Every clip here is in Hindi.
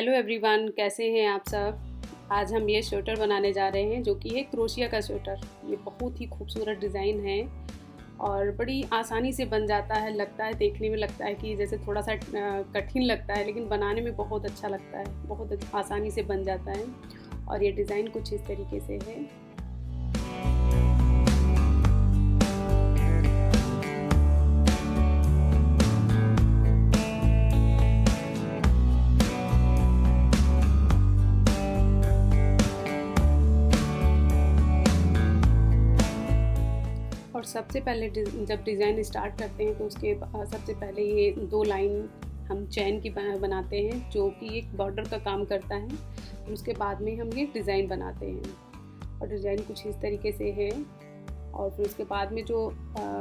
हेलो एवरीवन, कैसे हैं आप सब। आज हम ये स्वेटर बनाने जा रहे हैं जो कि है क्रोशिया का स्वेटर। ये बहुत ही खूबसूरत डिज़ाइन है और बड़ी आसानी से बन जाता है। लगता है देखने में लगता है कि जैसे थोड़ा सा कठिन लगता है, लेकिन बनाने में बहुत अच्छा लगता है। बहुत आसानी से बन जाता है और ये डिज़ाइन कुछ इस तरीके से है। और सबसे पहले जब डिज़ाइन स्टार्ट करते हैं तो उसके सबसे पहले ये 2 लाइन हम चैन की बनाते हैं जो कि एक बॉर्डर का काम करता है। फिर उसके बाद में हम ये डिज़ाइन बनाते हैं और डिज़ाइन कुछ इस तरीके से है। और फिर उसके बाद में जो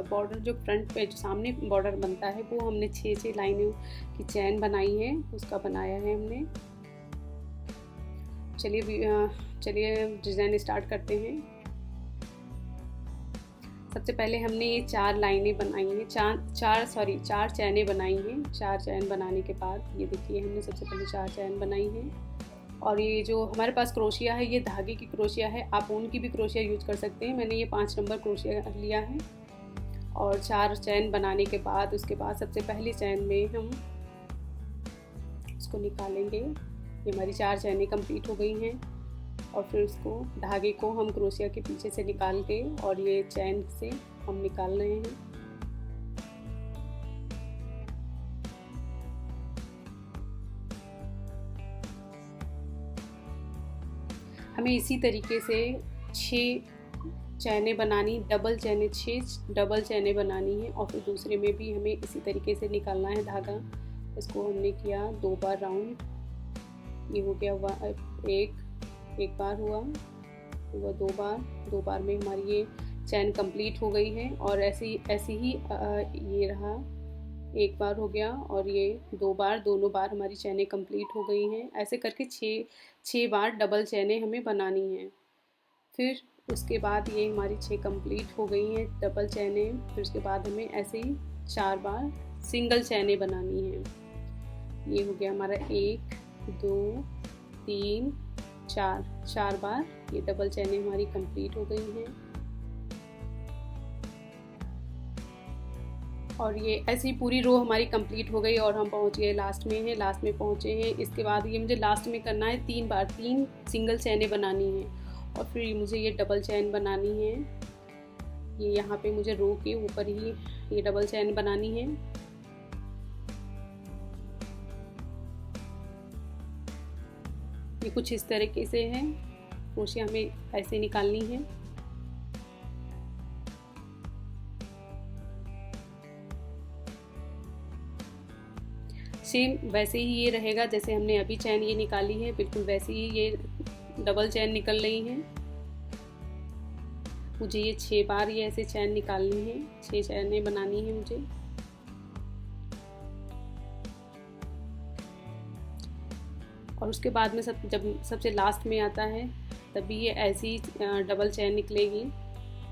बॉर्डर जो फ्रंट पे जो सामने बॉर्डर बनता है वो हमने 6 लाइनों की चैन बनाई है, उसका बनाया है हमने। चलिए डिज़ाइन स्टार्ट करते हैं। सबसे पहले हमने ये 4 लाइनें बनाई हैं, चार चैनें बनाई हैं। 4 चैन बनाने के बाद ये देखिए हमने सबसे पहले 4 चैन बनाई हैं। और ये जो हमारे पास क्रोशिया है ये धागे की क्रोशिया है, आप ऊन की भी क्रोशिया यूज कर सकते हैं। मैंने ये 5 नंबर क्रोशिया लिया है। और 4 चैन बनाने के बाद उसके बाद सबसे पहली चैन में हम उसको निकालेंगे। ये हमारी 4 चैनें कंप्लीट हो गई हैं। और फिर उसको धागे को हम क्रोशिया के पीछे से निकाल के और ये चैन से हम निकाल रहे हैं। हमें इसी तरीके से 6 चैनें बनानी, 6 डबल चैनें बनानी है। और फिर दूसरे में भी हमें इसी तरीके से निकालना है धागा। इसको हमने किया 2 बार राउंड। ये हो गया एक बार हुआ 2 बार में हमारी ये चैन कंप्लीट हो गई है। और ऐसे ही ये रहा, 1 बार हो गया और ये 2 बार, दोनों बार हमारी चैनें कंप्लीट हो गई हैं। ऐसे करके 6 बार डबल चैनें हमें बनानी हैं। फिर उसके बाद ये हमारी 6 कंप्लीट हो गई हैं डबल चैनें। फिर उसके बाद हमें ऐसे ही 4 बार सिंगल चैनें बनानी हैं। ये हो गया हमारा 1 2 3 4 बार ये डबल चैनें हमारी कंप्लीट हो गई हैं। और ये ऐसी ही पूरी रो हमारी कंप्लीट हो गई और हम पहुंच गए लास्ट में पहुंचे हैं। इसके बाद ये मुझे लास्ट में करना है 3 सिंगल चैनें बनानी है और फिर मुझे ये डबल चैन बनानी है। ये यहाँ पे मुझे रो के ऊपर ही ये डबल चैन बनानी है। ये कुछ इस तरीके से है, क्रोशिया हमें ऐसे निकालनी है। सेम वैसे ही ये रहेगा जैसे हमने अभी चैन ये निकाली है, बिल्कुल वैसे ही ये डबल चैन निकल रही है। मुझे ये 6 बार ये ऐसे चैन निकालनी है, 6 चैनें बनानी है मुझे। और उसके बाद में जब सबसे लास्ट में आता है तभी ये ऐसी डबल चैन निकलेगी।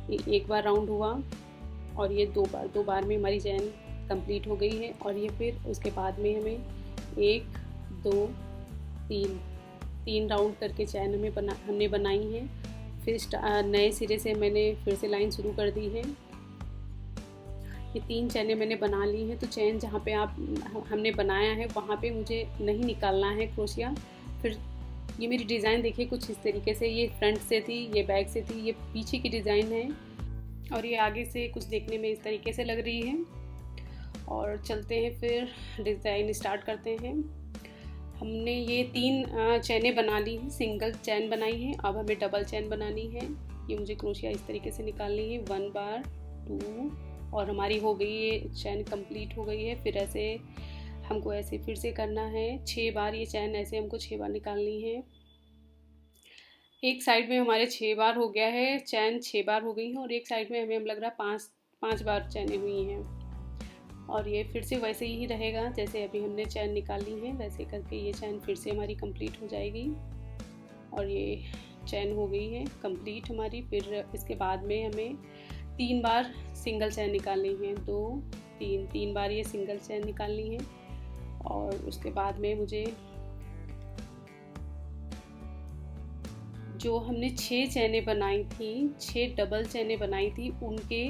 ये 1 बार राउंड हुआ और ये 2 बार में हमारी चैन कंप्लीट हो गई है। और ये फिर उसके बाद में हमें 1 2 3 राउंड करके चैन हमने बनाई है। फिर नए सिरे से मैंने फिर से लाइन शुरू कर दी है। ये 3 चैनें मैंने बना ली हैं। तो चैन जहाँ पे हमने बनाया है वहाँ पे मुझे नहीं निकालना है क्रोशिया। फिर ये मेरी डिज़ाइन देखिए कुछ इस तरीके से, ये फ्रंट से थी, ये बैक से थी, ये पीछे की डिज़ाइन है और ये आगे से कुछ देखने में इस तरीके से लग रही है। और चलते हैं फिर डिज़ाइन स्टार्ट करते हैं। हमने ये 3 चैनें बना ली हैं, सिंगल चैन बनाई है। अब हमें डबल चैन बनानी है। ये मुझे क्रोशिया इस तरीके से निकालनी है, 1 बार 2 और हमारी हो गई ये चैन कंप्लीट हो गई है। फिर ऐसे हमको ऐसे फिर से करना है 6 बार ये चैन ऐसे हमको 6 बार निकालनी है। एक साइड में हमारे 6 बार हो गया है, चैन 6 बार हो गई है और एक साइड में हमें लग रहा है 5 बार चैनें हुई हैं। और ये फिर से वैसे ही रहेगा जैसे अभी हमने चैन निकाली है, वैसे करके ये चैन फिर से हमारी कंप्लीट हो जाएगी। और ये चैन हो गई है कंप्लीट हमारी। फिर इसके बाद में हमें 3 बार सिंगल चैन निकालनी है, 2 3 बार ये सिंगल चैन निकालनी है। और उसके बाद में मुझे जो हमने 6 चैनें बनाई थी, 6 डबल चैनें बनाई थी, उनके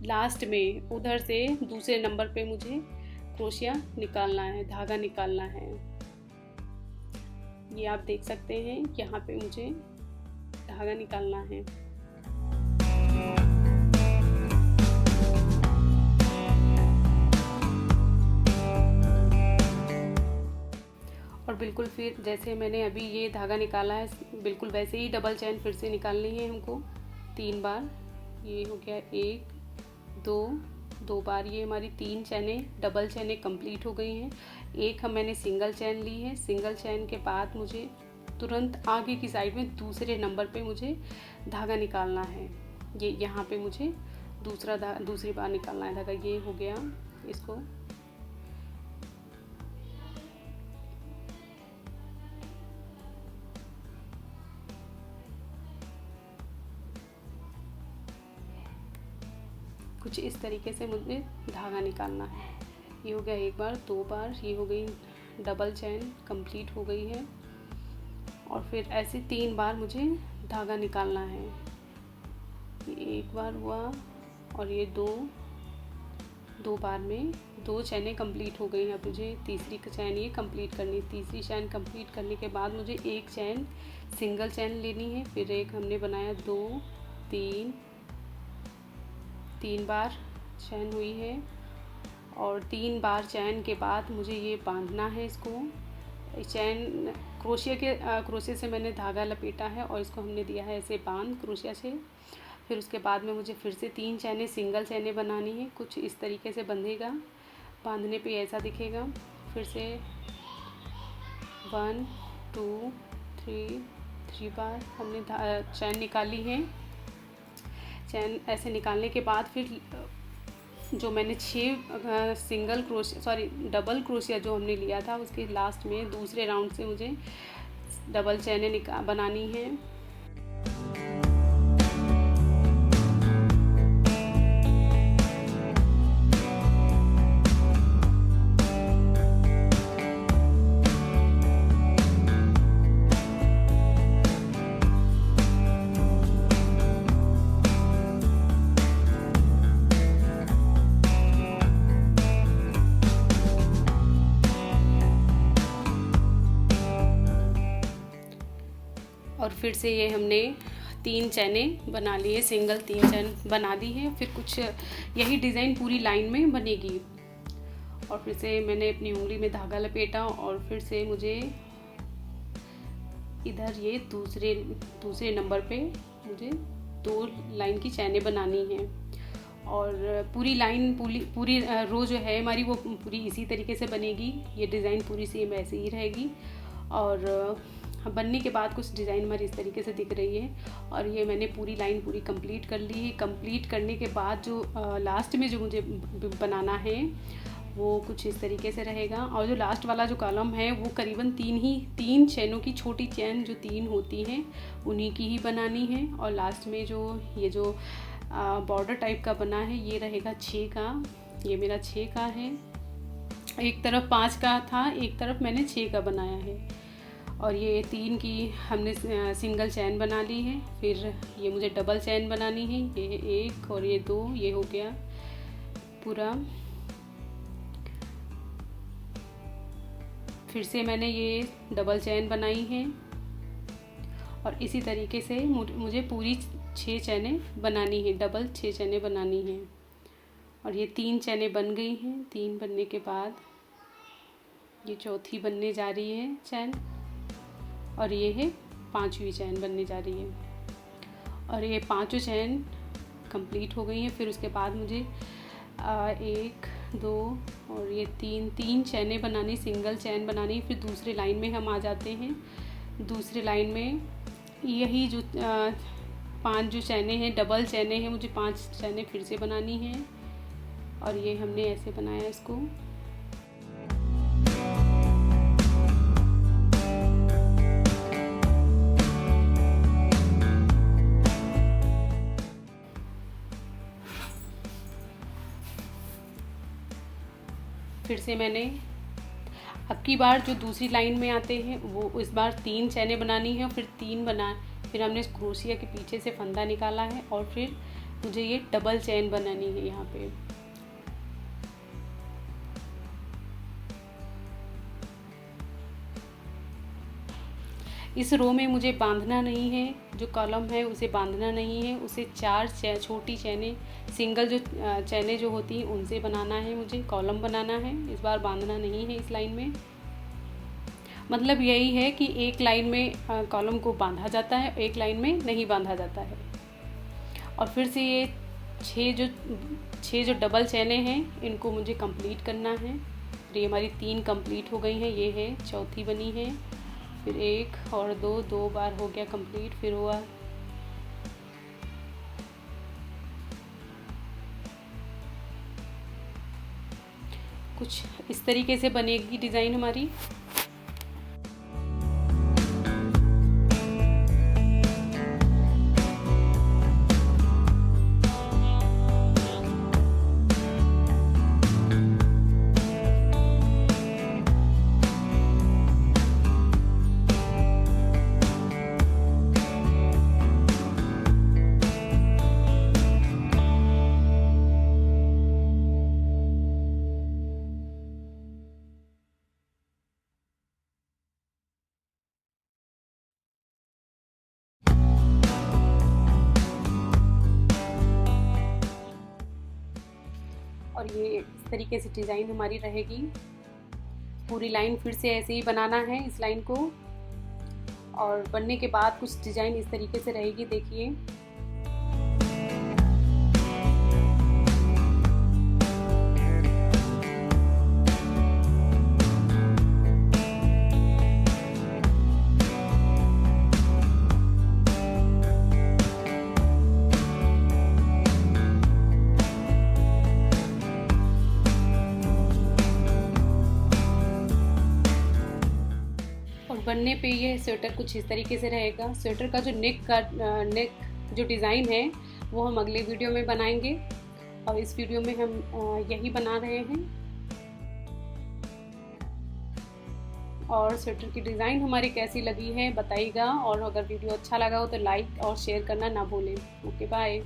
लास्ट में उधर से दूसरे नंबर पे मुझे क्रोशिया निकालना है, धागा निकालना है। ये आप देख सकते हैं, यहाँ पे मुझे धागा निकालना है। और बिल्कुल फिर जैसे मैंने अभी ये धागा निकाला है, बिल्कुल वैसे ही डबल चैन फिर से निकालनी है हमको 3 बार। ये हो गया 1 2 बार, ये हमारी 3 चैनें डबल चैनें कंप्लीट हो गई हैं। एक मैंने सिंगल चैन ली है। सिंगल चैन के बाद मुझे तुरंत आगे की साइड में दूसरे नंबर पे मुझे धागा निकालना है। ये यहाँ पे मुझे दूसरी बार निकालना है धागा। ये हो गया, इसको कुछ इस तरीके से मुझे धागा निकालना है। ये हो गया 1 बार, 2 बार, ये हो गई डबल चैन कंप्लीट हो गई है। और फिर ऐसे 3 बार मुझे धागा निकालना है। ये 1 बार हुआ और ये दो बार में 2 चैनें कंप्लीट हो गई हैं। अब मुझे तीसरी चैन ये कंप्लीट करनी है। तीसरी चैन कंप्लीट करने के बाद मुझे 1 चैन सिंगल चैन लेनी है। फिर एक हमने बनाया 2 3 बार चैन हुई है। और 3 बार चैन के बाद मुझे ये बांधना है इसको। चैन क्रोशिया से मैंने धागा लपेटा है और इसको हमने दिया है ऐसे बांध क्रोशिया से। फिर उसके बाद में मुझे फिर से 3 चैनें सिंगल चैनें बनानी है। कुछ इस तरीके से बंधेगा, बांधने पे ऐसा दिखेगा। फिर से 1 2 3 बार हमने चैन निकाली है। चैन ऐसे निकालने के बाद फिर जो मैंने 6 डबल क्रोशिया जो हमने लिया था, उसके लास्ट में दूसरे राउंड से मुझे डबल चैनें बनानी है। और फिर से ये हमने 3 चैनें बना लिए, सिंगल 3 चैन बना दी है। फिर कुछ यही डिज़ाइन पूरी लाइन में बनेगी। और फिर से मैंने अपनी उंगली में धागा लपेटा और फिर से मुझे इधर ये दूसरे नंबर पे मुझे 2 लाइन की चैनें बनानी हैं। और पूरी लाइन पूरी रो जो है हमारी वो पूरी इसी तरीके से बनेगी। ये डिज़ाइन पूरी सेम ऐसे ही रहेगी। और बनने के बाद कुछ डिज़ाइन हमारी इस तरीके से दिख रही है। और ये मैंने पूरी लाइन पूरी कंप्लीट कर ली है। कंप्लीट करने के बाद जो लास्ट में जो मुझे बनाना है वो कुछ इस तरीके से रहेगा। और जो लास्ट वाला जो कॉलम है वो करीबन 3 चैनों की छोटी चैन जो 3 होती हैं उन्हीं की ही बनानी है। और लास्ट में जो ये जो बॉर्डर टाइप का बना है ये रहेगा 6 का। ये मेरा 6 का है। एक तरफ 5 का था, एक तरफ मैंने 6 का बनाया है। और ये 3 की हमने सिंगल चैन बना ली है। फिर ये मुझे डबल चैन बनानी है। ये 1 और ये 2, ये हो गया पूरा। फिर से मैंने ये डबल चैन बनाई है। और इसी तरीके से मुझे पूरी 6 चैनें बनानी है, डबल 6 चैनें बनानी हैं। और ये 3 चैनें बन गई हैं। 3 बनने के बाद ये चौथी बनने जा रही है चैन। और ये है 5वीं चैन बनने जा रही है। और ये 5 चैन कंप्लीट हो गई हैं। फिर उसके बाद मुझे 1 2 और ये 3 चैनें बनानी, सिंगल चैन बनानी। फिर दूसरी लाइन में हम आ जाते हैं। दूसरी लाइन में यही जो 5 जो चैनें हैं, डबल चैनें हैं, मुझे 5 चैनें फिर से बनानी हैं। और ये हमने ऐसे बनाया इसको। फिर से मैंने अब की बार जो दूसरी लाइन में आते हैं वो इस बार 3 चैनें बनानी है। फिर फिर हमने इस क्रोशिया के पीछे से फंदा निकाला है और फिर मुझे ये डबल चेन बनानी है यहाँ पे। इस रो में मुझे बांधना नहीं है, जो कॉलम है उसे बांधना नहीं है, उसे 4 छोटी चैनें, सिंगल जो चैनें जो होती हैं उनसे बनाना है, मुझे कॉलम बनाना है। इस बार बांधना नहीं है इस लाइन में। मतलब यही है कि एक लाइन में कॉलम को बांधा जाता है, एक लाइन में नहीं बांधा जाता है। और फिर से ये 6 जो डबल चैनें हैं इनको मुझे कंप्लीट करना है। ये हमारी 3 कंप्लीट हो गई हैं, ये है चौथी बनी है, फिर 1 और 2 बार हो गया कंप्लीट। फिर हुआ कुछ इस तरीके से बनेगी डिज़ाइन हमारी। और ये इस तरीके से डिज़ाइन हमारी रहेगी। पूरी लाइन फिर से ऐसे ही बनाना है इस लाइन को, और बनने के बाद कुछ डिज़ाइन इस तरीके से रहेगी, देखिए। बनने पे ये स्वेटर कुछ इस तरीके से रहेगा। स्वेटर का जो नेक जो डिज़ाइन है वो हम अगले वीडियो में बनाएंगे, और इस वीडियो में हम यही बना रहे हैं। और स्वेटर की डिज़ाइन हमारी कैसी लगी है बताइएगा, और अगर वीडियो अच्छा लगा हो तो लाइक और शेयर करना ना भूलें। Okay, bye.